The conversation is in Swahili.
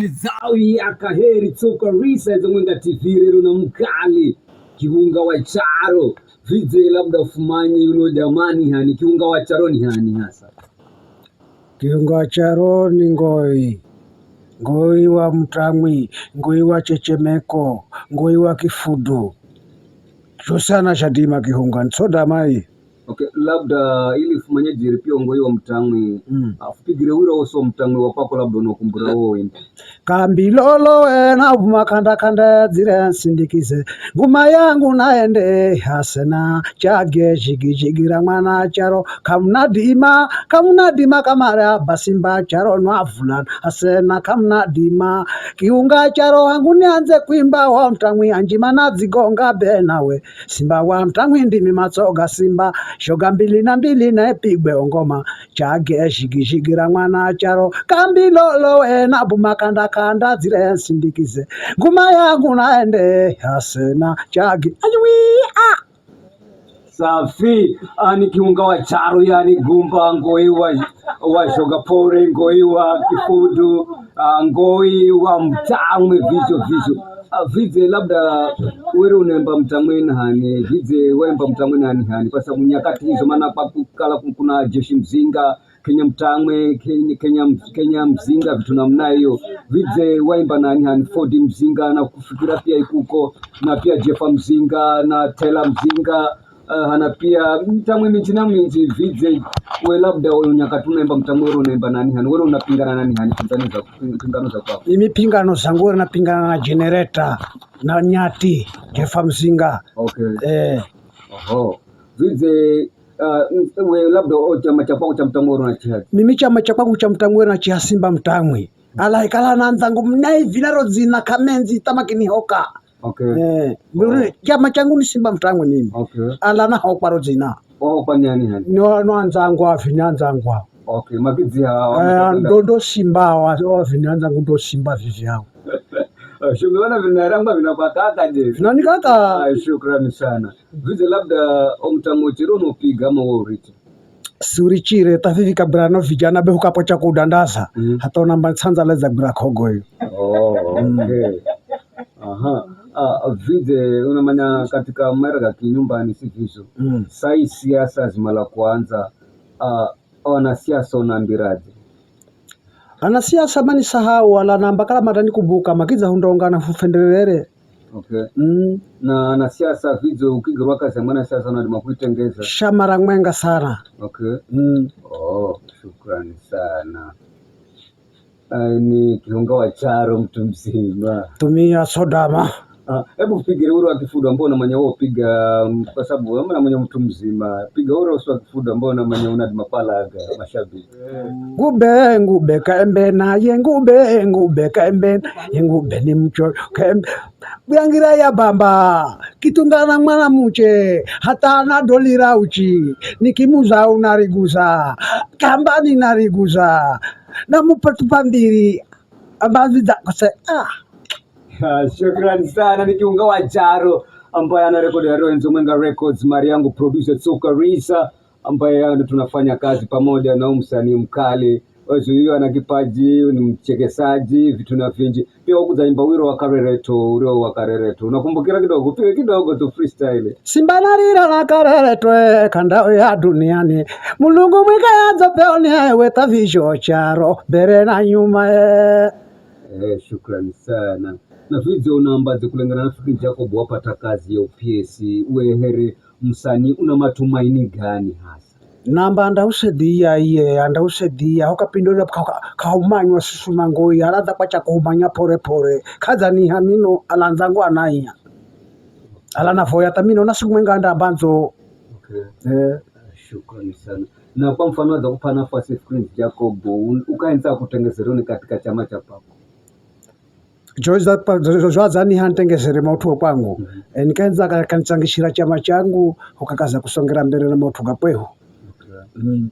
Zawi akaheri toka risa Mwenga TV rero na mkali kiunga wa charo vize labda ufumanye yuno jamani hani kiunga wa charo ni hani hasa kiunga wa charo ni ngoi wa Mtamwi, ngoi wa Chechemeko, ngoi wa Kifudu chosana shadima kiunga nsoda mai. Okay, labda ili ufumanye jiri pia ngoi wa Mtamwi afupigire wiro oso Mtamwi wapako labda unokumbura wowe kambilolo na umakanda kanda zire sindikize nguma yangu naende hasena chage jigijigira mwana charo kamnadima kamara basimba charo nwavulan hasena kamnadima kiunga charo wangu nianze kuimba wa Mtamwi anjima nazigonga benawe simba wa Mtamwi ndimi matsoga simba shoga mbili na epigwe ngoma chage jigijigira mwana charo kambilolo na bumakanda kanda zire sindikize nguma yangu naende hasena chagi safi ani kiunga wa charo yani gumba ngoi wa shoga pore ngoi wa Kifudu ngoi wa Mtamwi vizo vize labda wewe unemba Mtamwi hani vize wemba Mtamwi hani kwa sababu nyakati hizo maana pakukala kuna jeshi mzinga Kenya Mtamwi Kenya mzinga vitu namna hiyo vize waimba nani hani Ford mzinga na kufikira pia ikuko na pia Jefa mzinga na Tela mzinga hana pia Mtamwi mijina mingi vize we labda nyakati unaimba Mtamwi unaimba nani hani wewe unapingana nani hani pingano za kwako? Mimi pingano zangu napingana na generator na Nyati Jefa mzinga. Okay. Vize we labda chama cha kwako cha Mtamwi na chiha? Mimi chama cha kwangu cha Mtamwi na chiha Simba Mtamwi alaikala nanzangu mnai vinaro zina kamenzi tamakini hoka. Okay. Chama changu ni Simba Mtamwi mimi. Okay. Ala na hokparo zina. Kwa nani hani? No anzangwa vinyanzangwa. Okay, makizi hawa ndo Simba wa vinyanzangu ndo Simba vivi hao. Shukrani vinaramba vinapakaka je. Nani kaka? Shukrani sana. Vize labda Mtamwi chirono piga ama wewe uriti? Surichire tafifi kabrano vijana behu kapo cha kudandaza hata namba tsanza leza bra kogo hiyo. Okay. Vize unamanya katika maraga kinyumba ni sifiso. Sai siasa zimala kwanza wanasiasa unaambiraje? Anasiasa mani sahau wala namba kala matani kubuka makiza hundongana fufendelere. Okay. Na anasiasa vizo ukigirwa kazi mwana siasa unadima kuitengeza shamara mwenga sana. Okay. Shukrani sana. Ni kiunga wa charo mtu mzima tumia sodama. Hebu pigire uro wa Kifudu ambao unamanya wao piga kwa sababu wewe unamanya mtu mzima piga uro wa Kifudu ambao unamanya unadima palaga mashabiki. Ngube kaembe na ngube kaembe ngube ni mcho kaembe byangira ya bamba kitungana mwana muche hata na dolira uchi nikimuza unariguza kambani nariguza na mupatupambiri ambazi za kose Shukrani sana. Ni kiunga wa charo ambaye anarekodi Lorenzo Mwenga Records, Mariangu producer Soka Risa ambaye tunafanya kazi pamoja na msanii mkali huyo ana kipaji ni mchekesaji vitu na vingi pia kuzaimba wiro wa karereto unakumbukira kidogo tu freestyle Simba narira na karereto kandao ya duniani mulungu mwika yanza peoni weta visho charo bere na nyuma Shukrani sana. Na vizi unaambaze kulengana na fikiri Jacob wapata kazi ya UPS heri msanii una matumaini gani hasa? Namba andausedia hokapindole kaumanywa susumangoi aladha kwacha kuumanya pore kaza ni hamino alanzangu anaiya alana foya tamino nasumwenga anda banzo. Okay. Shukrani sana. Na kwa mfano waza kupa nafasi fikiri Jacob ukaenza kutengezeroni katika chama cha pako Joazani hantengesere mautu kwangu nikaenza kanisangishira chama changu ukakaza kusongera mbele na mautu gapweho. Okay.